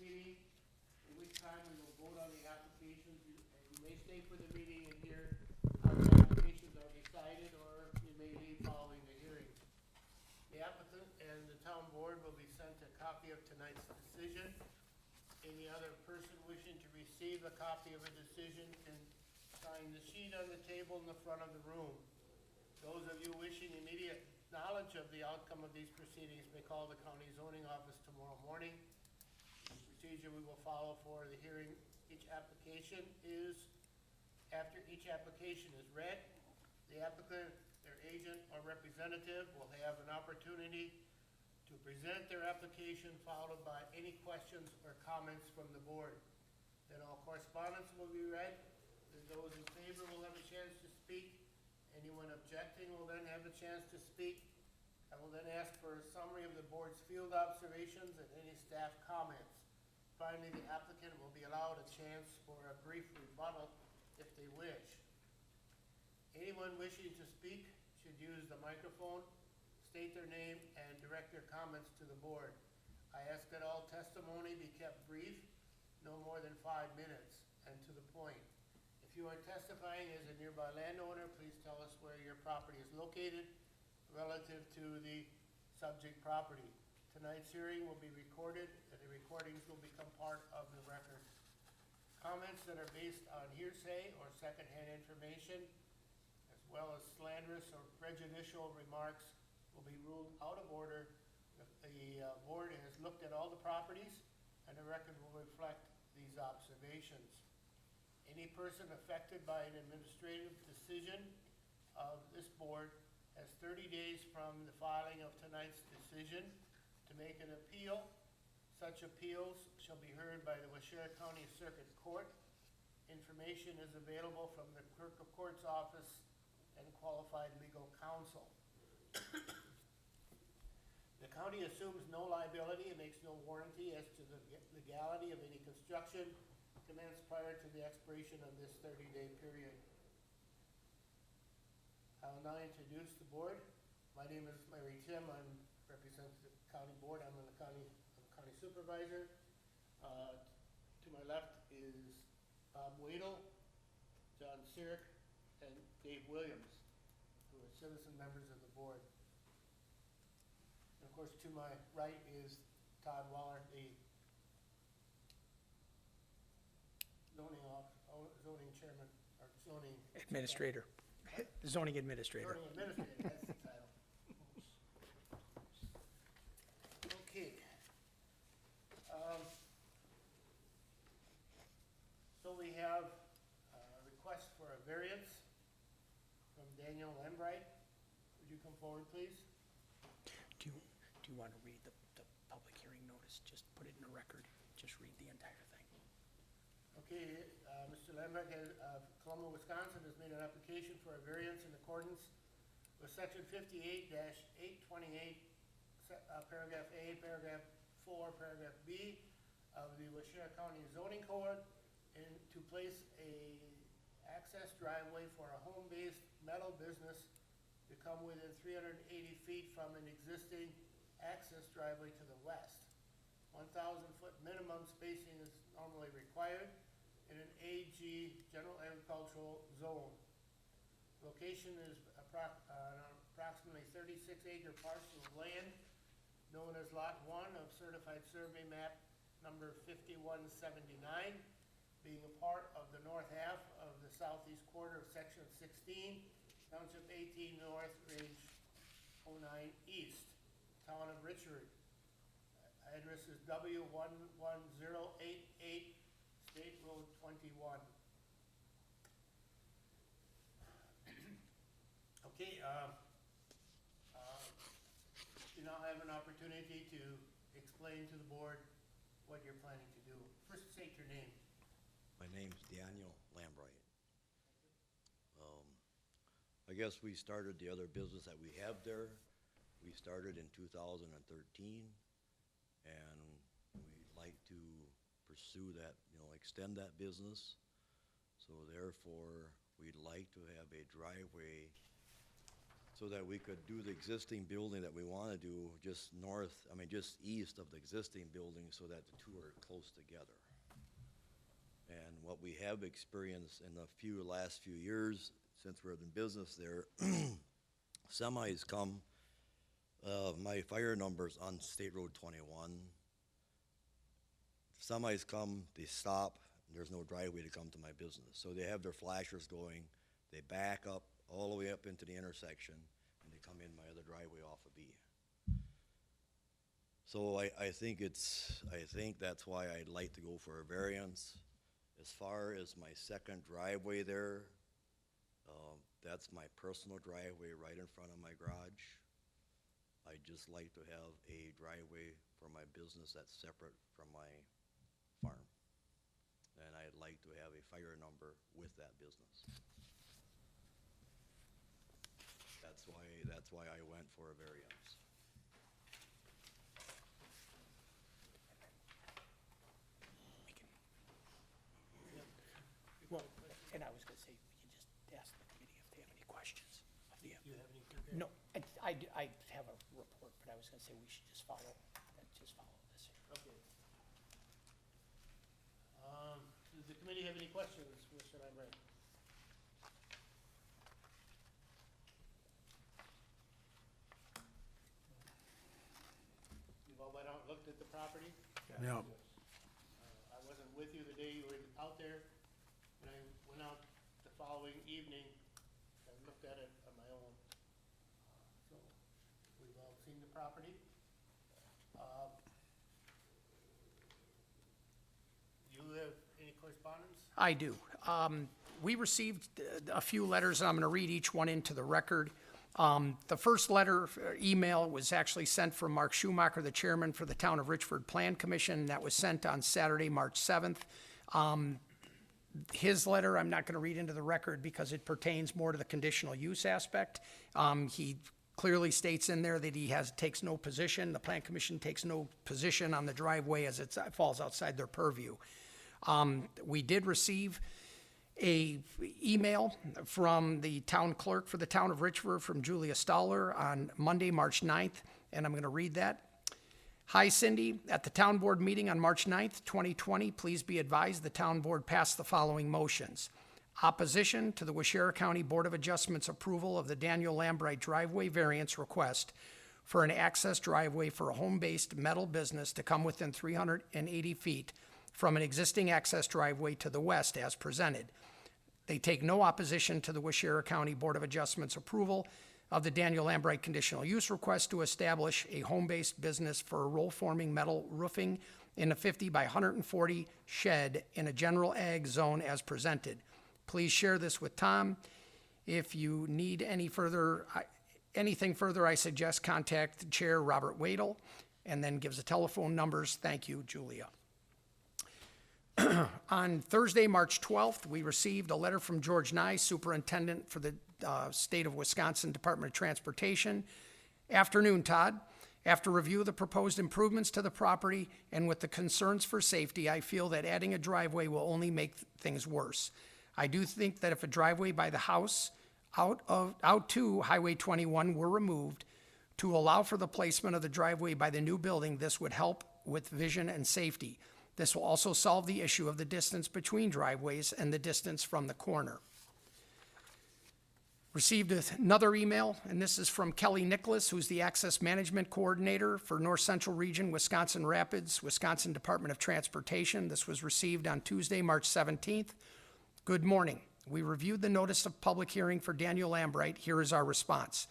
meeting, at which time we will vote on the applications. You may stay for the meeting and hear how the applications are decided, or you may leave following the hearing. The applicant and the town board will be sent a copy of tonight's decision. Any other person wishing to receive a copy of a decision can sign the sheet on the table in the front of the room. Those of you wishing immediate knowledge of the outcome of these proceedings may call the county zoning office tomorrow morning. The procedure we will follow for the hearing each application is, after each application is read, the applicant, their agent or representative will have an opportunity to present their application, followed by any questions or comments from the board. Then all correspondence will be read, and those in favor will have a chance to speak. Anyone objecting will then have a chance to speak. I will then ask for a summary of the board's field observations and any staff comments. Finally, the applicant will be allowed a chance for a brief rebuttal if they wish. Anyone wishing to speak should use the microphone, state their name, and direct their comments to the board. I ask that all testimony be kept brief, no more than 5 minutes, and to the point. If you are testifying as a nearby landowner, please tell us where your property is located relative to the subject property. Tonight's hearing will be recorded, and the recordings will become part of the record. Comments that are based on hearsay or secondhand information, as well as slanderous or prejudicial remarks, will be ruled out of order if the board has looked at all the properties, and the record will reflect these observations. Any person affected by an administrative decision of this board has 30 days from the filing of tonight's decision to make an appeal. Such appeals shall be heard by the Waushara County Circuit Court. Information is available from the Clerk of Court's office and qualified legal counsel. The county assumes no liability and makes no warranty as to the legality of any construction commenced prior to the expiration of this 30-day period. I will now introduce the board. My name is Larry Tim. I represent the county board. I'm the county supervisor. To my left is Bob Wadle, John Sirik, and Dave Williams, who are citizen members of the board. And of course, to my right is Todd Waller, the zoning chairman, or zoning Administrator. Zoning administrator. Zoning administrator, that's the title. Okay. So we have a request for a variance from Daniel Lembright. Would you come forward, please? Do you want to read the public hearing notice? Just put it in the record. Just read the entire thing. Okay, Mr. Lembright of Coloma, Wisconsin has made an application for a variance in accordance with section 58-828, paragraph A, paragraph 4, paragraph B of the Waushara County Zoning Code, and to place a access driveway for a home-based metal business to come within 380 feet from an existing access driveway to the west. 1,000-foot minimum spacing is normally required in an AG, general agricultural zone. Location is an approximately 36-acre parcel of land known as Lot 1 of Certified Survey Map number 5179, being a part of the north half of the southeast quarter of Section 16, Township 18 North, Range 09 East, Town of Richard. Address is W11088, State Road 21. Okay, you now have an opportunity to explain to the board what you're planning to do. First, state your name. My name's Daniel Lambright. I guess we started the other business that we have there. We started in 2013, and we'd like to pursue that, extend that business. So therefore, we'd like to have a driveway so that we could do the existing building that we want to do just just east of the existing building so that the two are close together. And what we have experienced in the last few years, since we're in business there, semis come, my fire number's on State Road 21. Semis come, they stop, there's no driveway to come to my business. So they have their flashers going, they back up all the way up into the intersection, and they come in my other driveway off of B. So I think that's why I'd like to go for a variance. As far as my second driveway there, that's my personal driveway right in front of my garage. I'd just like to have a driveway for my business that's separate from my farm. And I'd like to have a fire number with that business. That's why I went for a variance. Well, and I was gonna say, we can just ask the committee if they have any questions. Do you have any prepared? No, I have a report, but I was gonna say we should just follow this here. Okay. Does the committee have any questions, Mr. Lambright? You've all went out and looked at the property? Yeah. I wasn't with you the day you were out there, and I went out the following evening and looked at it on my own. So, we've all seen the property. You have any correspondence? I do. We received a few letters, and I'm going to read each one into the record. The first letter, email, was actually sent from Mark Schumacher, the chairman for the Town of Richford Plan Commission. That was sent on Saturday, March 7th. His letter, I'm not going to read into the record because it pertains more to the conditional use aspect. He clearly states in there that he takes no position, the Plan Commission takes no position on the driveway as it falls outside their purview. We did receive a email from the town clerk for the Town of Richford from Julia Stoller on Monday, March 9th, and I'm going to read that. Hi, Cindy. At the town board meeting on March 9th, 2020, please be advised the town board passed the following motions. Opposition to the Waushara County Board of Adjustments approval of the Daniel Lambright driveway variance request for an access driveway for a home-based metal business to come within 380 feet from an existing access driveway to the west as presented. They take no opposition to the Waushara County Board of Adjustments approval of the Daniel Lambright conditional use request to establish a home-based business for a roll-forming metal roofing in a 50 by 140 shed in a general ag zone as presented. Please share this with Tom. If you need anything further, I suggest contact Chair Robert Wadel, and then gives the telephone numbers. Thank you, Julia. On Thursday, March 12th, we received a letter from George Nye, Superintendent for the State of Wisconsin Department of Transportation. Afternoon, Todd. After review of the proposed improvements to the property and with the concerns for safety, I feel that adding a driveway will only make things worse. I do think that if a driveway by the house out to Highway 21 were removed to allow for the placement of the driveway by the new building, this would help with vision and safety. This will also solve the issue of the distance between driveways and the distance from the corner. Received another email, and this is from Kelly Nicholas, who's the Access Management Coordinator for North Central Region, Wisconsin Rapids, Wisconsin Department of Transportation. This was received on Tuesday, March 17th. Good morning. We reviewed the notice of public hearing for Daniel Lambright. Here is our response.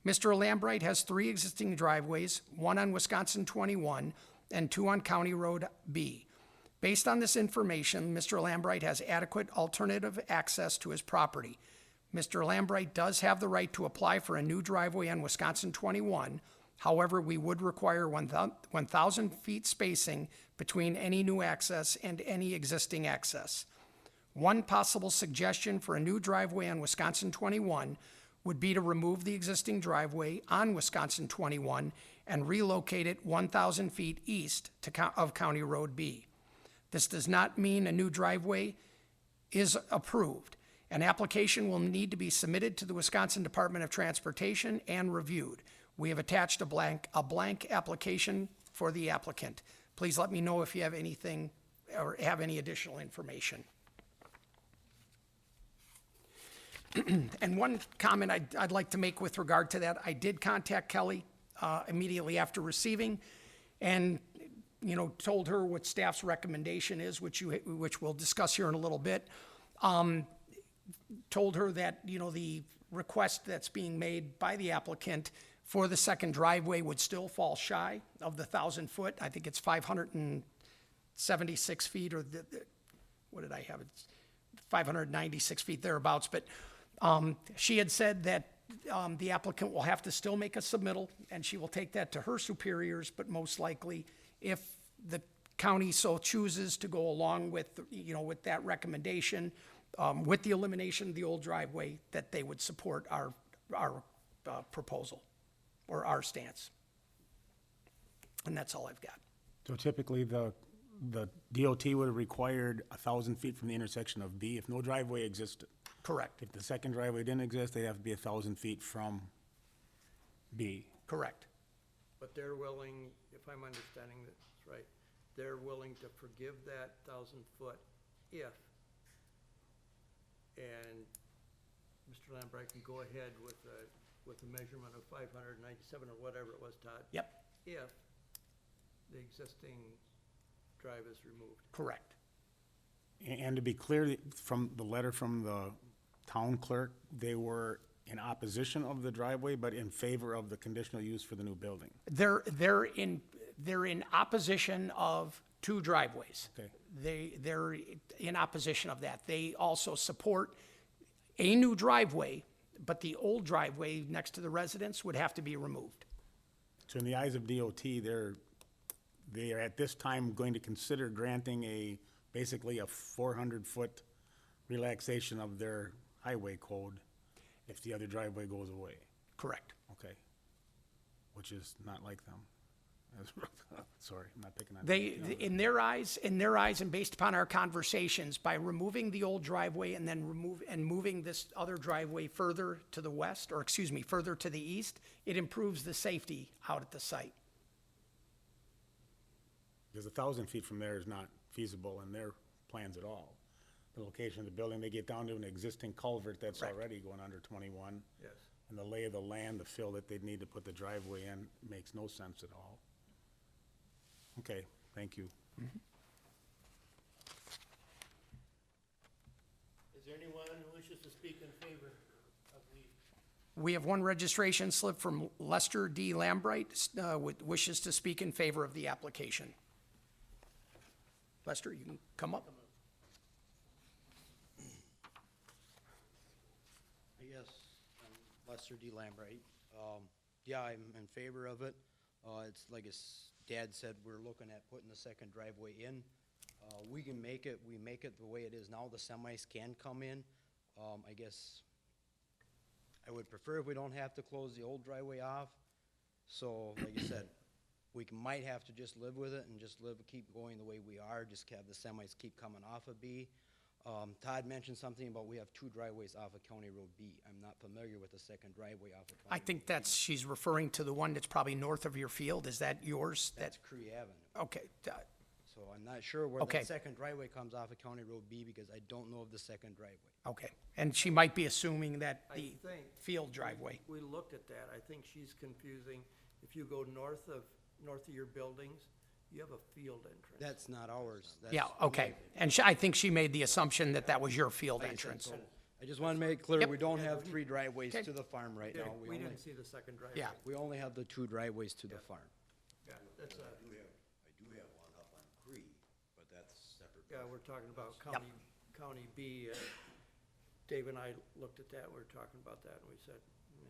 Mr. Lambright has 3 existing driveways, 1 on Wisconsin 21 and 2 on County Road B. Based on this information, Mr. Lambright has adequate alternative access to his property. Mr. Lambright does have the right to apply for a new driveway on Wisconsin 21. However, we would require 1,000 feet spacing between any new access and any existing access. One possible suggestion for a new driveway on Wisconsin 21 would be to remove the existing driveway on Wisconsin 21 and relocate it 1,000 feet east of County Road B. This does not mean a new driveway is approved. An application will need to be submitted to the Wisconsin Department of Transportation and reviewed. We have attached a blank application for the applicant. Please let me know if you have anything or have any additional information. And one comment I'd like to make with regard to that, I did contact Kelly immediately after receiving, and, you know, told her what staff's recommendation is, which we'll discuss here in a little bit. Told her that, you know, the request that's being made by the applicant for the second driveway would still fall shy of the 1,000-foot. I think it's 576 feet, or what did I have? It's 596 feet thereabouts. But she had said that the applicant will have to still make a submittal, and she will take that to her superiors, but most likely, if the county so chooses to go along with, you know, with that recommendation, with the elimination of the old driveway, that they would support our proposal or our stance. And that's all I've got. So typically, the DOT would have required 1,000 feet from the intersection of B if no driveway existed. Correct, If the second driveway didn't exist, they'd have to be 1,000 feet from B. correct. But they're willing, if I'm understanding this right, they're willing to forgive that 1,000-foot if, and Mr. Lambright can go ahead with a measurement of 597 or whatever it was, Todd. Yep, If the existing drive is removed. correct. And to be clear, from the letter from the town clerk, they were in opposition of the driveway, but in favor of the conditional use for the new building. They're in opposition of two driveways. Okay. They're in opposition of that. They also support a new driveway, but the old driveway next to the residence would have to be removed. So in the eyes of DOT, they are at this time going to consider granting basically a 400-foot relaxation of their highway code if the other driveway goes away. Correct. Okay. Which is not like them. Sorry, I'm not picking on them. They, in their eyes, and based upon our conversations, by removing the old driveway and then moving this other driveway further to the west, or excuse me, further to the east, it improves the safety out at the site. Because 1,000 feet from there is not feasible in their plans at all. The location of the building, they get down to an existing culvert that's Correct. already going under 21. Yes. And the lay of the land, the fill that they'd need to put the driveway in makes no sense at all. Okay, thank you. Is there anyone who wishes to speak in favor of the, We have one registration slip from Lester D. Lambright, wishes to speak in favor of the application. Lester, you can come up. Yes, I'm Lester D. Lambright. Yeah, I'm in favor of it. It's like his dad said, we're looking at putting the second driveway in. We make it the way it is now. The semis can come in. I guess I would prefer if we don't have to close the old driveway off. So, like you said, we might have to just live with it and just keep going the way we are, just have the semis keep coming off of B. Todd mentioned something about we have two driveways off of County Road B. I'm not familiar with the second driveway off of County I think she's referring to the one that's probably north of your field. Is that yours? That's Cree Avenue. Okay, So I'm not sure where Okay. the second driveway comes off of County Road B because I don't know of the second driveway. okay. And she might be assuming that I the think field driveway. we looked at that. I think she's confusing. If you go north of your buildings, you have a field entrance. That's not ours. That's- Yeah, okay. And I think she made the assumption that that was your field like I said, entrance. so I just want to make it clear, Yep. we don't have three driveways Okay. to the farm right now. We didn't see the second driveway. Yeah. We only have the two driveways to the farm. Yeah, that's I do have one up on Cree, but that's separate. yeah, we're talking about County B. Dave and I looked at that, we were talking about that, and we said,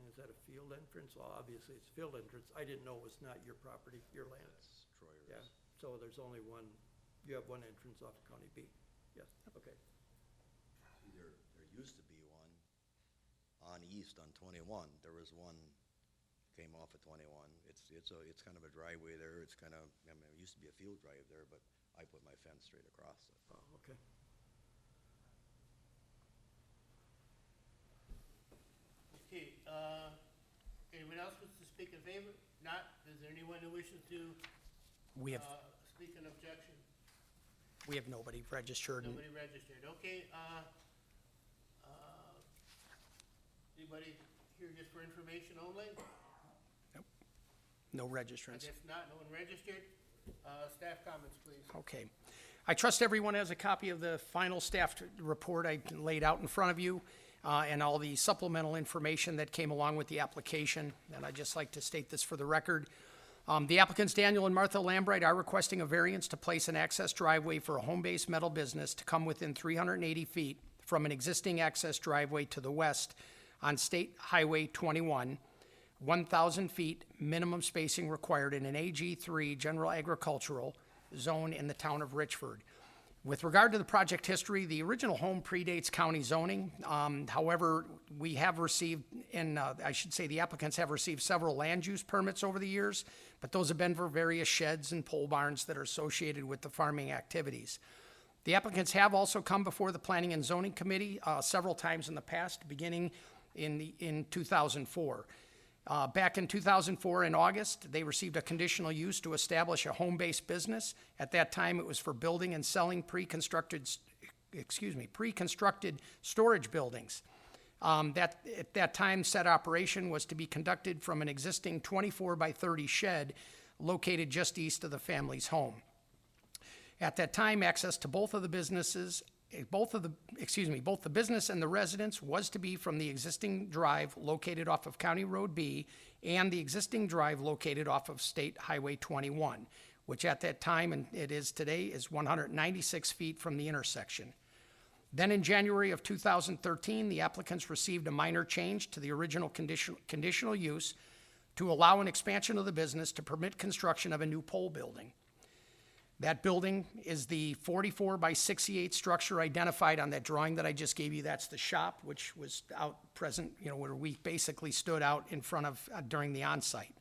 is that a field entrance? Well, obviously it's a field entrance. I didn't know it was not your property, your land. That's Troyer's. Yeah, so there's only one, you have one entrance off of County B. Yes, okay. There used to be one on east on 21. There was one came off of 21. It's kind of a driveway there. It's kind of, I mean, it used to be a field drive there, but I put my fence straight across it. Oh, okay. Okay, anyone else wants to speak in favor? Not, is there anyone who wishes to, We have, speak in objection? we have nobody registered. and- Nobody registered, okay, anybody here just for information only? No I registrants. guess not, no one registered. Staff comments, please. Okay. I trust everyone has a copy of the final staff report I laid out in front of you, and all the supplemental information that came along with the application. And I'd just like to state this for the record. The applicants Daniel and Martha Lambright are requesting a variance to place an access driveway for a home-based metal business to come within 380 feet from an existing access driveway to the west on State Highway 21, 1,000 feet minimum spacing required in an AG3 general agricultural zone in the town of Richford. With regard to the project history, the original home predates county zoning. However, we have received, and I should say the applicants have received several land use permits over the years, but those have been for various sheds and pole barns that are associated with the farming activities. The applicants have also come before the Planning and Zoning Committee several times in the past, beginning in 2004. Back in 2004, in August, they received a conditional use to establish a home-based business. At that time, it was for building and selling pre-constructed storage buildings. At that time, said operation was to be conducted from an existing 24 by 30 shed located just east of the family's home. At that time, access to both the business and the residence was to be from the existing drive located off of County Road B and the existing drive located off of State Highway 21, which at that time, and it is today, is 196 feet from the intersection. Then in January of 2013, the applicants received a minor change to the original conditional use to allow an expansion of the business to permit construction of a new pole building. That building is the 44 by 68 structure identified on that drawing that I just gave you. That's the shop, which was out present, where we basically stood out in front of during the on-site.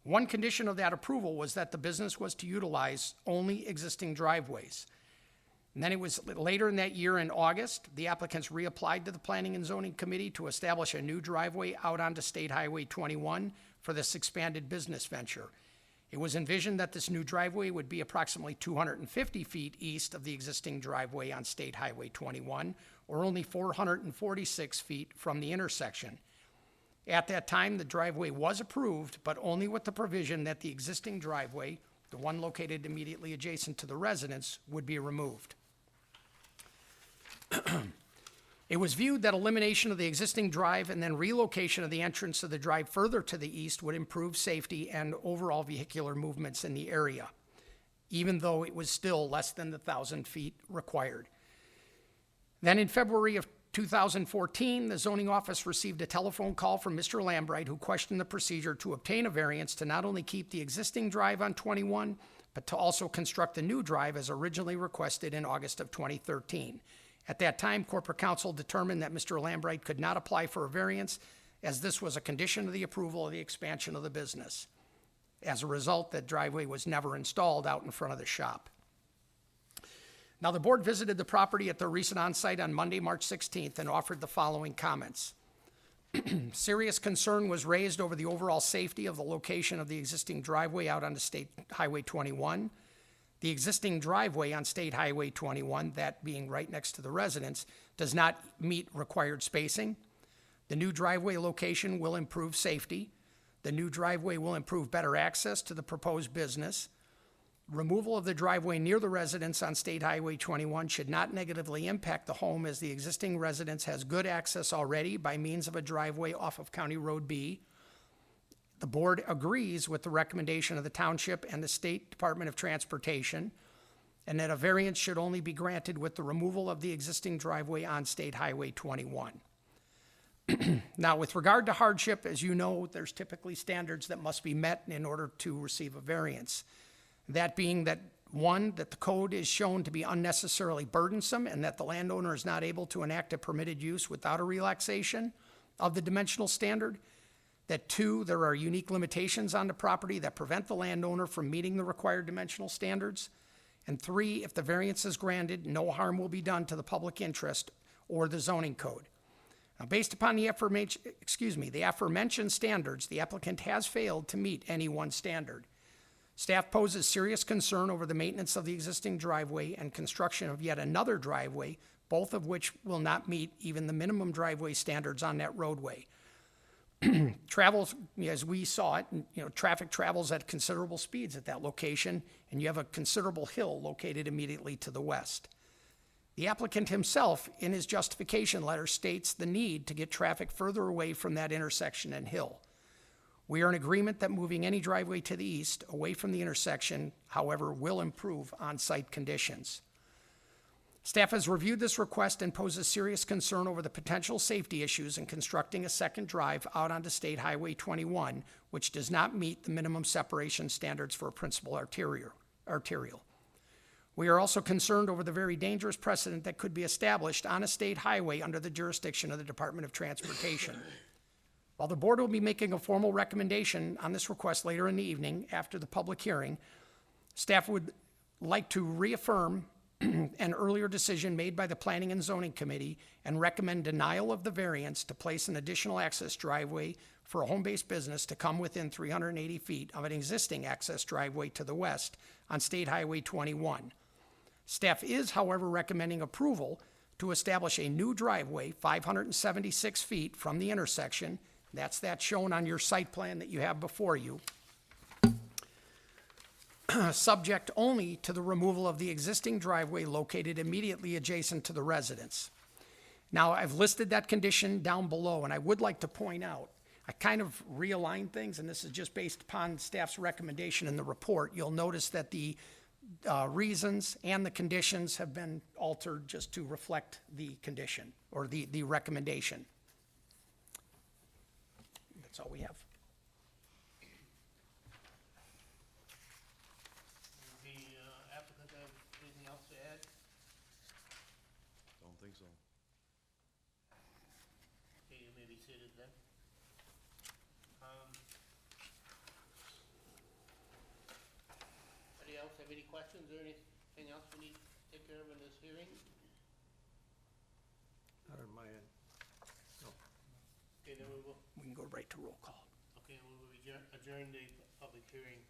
One condition of that approval was that the business was to utilize only existing driveways. And then it was later in that year in August, the applicants reapplied to the Planning and Zoning Committee to establish a new driveway out onto State Highway 21 for this expanded business venture. It was envisioned that this new driveway would be approximately 250 feet east of the existing driveway on State Highway 21, or only 446 feet from the intersection. At that time, the driveway was approved, but only with the provision that the existing driveway, the one located immediately adjacent to the residence, would be removed. It was viewed that elimination of the existing drive and then relocation of the entrance of the drive further to the east would improve safety and overall vehicular movements in the area, even though it was still less than the 1,000 feet required. Then in February of 2014, the zoning office received a telephone call from Mr. Lambright, who questioned the procedure to obtain a variance to not only keep the existing drive on 21, but to also construct the new drive as originally requested in August of 2013. At that time, corporate counsel determined that Mr. Lambright could not apply for a variance, as this was a condition of the approval of the expansion of the business. As a result, that driveway was never installed out in front of the shop. Now, the board visited the property at their recent on-site on Monday, March 16th, and offered the following comments. Serious concern was raised over the overall safety of the location of the existing driveway out onto State Highway 21. The existing driveway on State Highway 21, that being right next to the residence, does not meet required spacing. The new driveway location will improve safety. The new driveway will improve better access to the proposed business. Removal of the driveway near the residence on State Highway 21 should not negatively impact the home, as the existing residence has good access already by means of a driveway off of County Road B. The board agrees with the recommendation of the township and the State Department of Transportation, and that a variance should only be granted with the removal of the existing driveway on State Highway 21. Now, with regard to hardship, as you know, there's typically standards that must be met in order to receive a variance. That being that, one, that the code is shown to be unnecessarily burdensome and that the landowner is not able to enact a permitted use without a relaxation of the dimensional standard. That, two, there are unique limitations on the property that prevent the landowner from meeting the required dimensional standards. And three, if the variance is granted, no harm will be done to the public interest or the zoning code. Now, based upon the aforementioned standards, the applicant has failed to meet any one standard. Staff poses serious concern over the maintenance of the existing driveway and construction of yet another driveway, both of which will not meet even the minimum driveway standards on that roadway. Travels, as we saw it, traffic travels at considerable speeds at that location, and you have a considerable hill located immediately to the west. The applicant himself, in his justification letter, states the need to get traffic further away from that intersection and hill. We are in agreement that moving any driveway to the east, away from the intersection, however, will improve on-site conditions. Staff has reviewed this request and poses serious concern over the potential safety issues in constructing a second drive out onto State Highway 21, which does not meet the minimum separation standards for a principal arterial. We are also concerned over the very dangerous precedent that could be established on a state highway under the jurisdiction of the Department of Transportation. While the board will be making a formal recommendation on this request later in the evening after the public hearing, staff would like to reaffirm an earlier decision made by the Planning and Zoning Committee and recommend denial of the variance to place an additional access driveway for a home-based business to come within 380 feet of an existing access driveway to the west on State Highway 21. Staff is, however, recommending approval to establish a new driveway 576 feet from the intersection. That's that shown on your site plan that you have before you. Subject only to the removal of the existing driveway located immediately adjacent to the residence. Now, I've listed that condition down below, and I would like to point out, I kind of realigned things, and this is just based upon staff's recommendation in the report. You'll notice that the reasons and the conditions have been altered just to reflect the condition, or the recommendation. That's all we have. The applicant have anything else to add? Don't think so. Okay, you may be seated then. Anybody else have any questions or anything else we need to take care of in this hearing? Not on my end. Okay, then we will, We can go right to roll call. okay, we will adjourn the public hearing.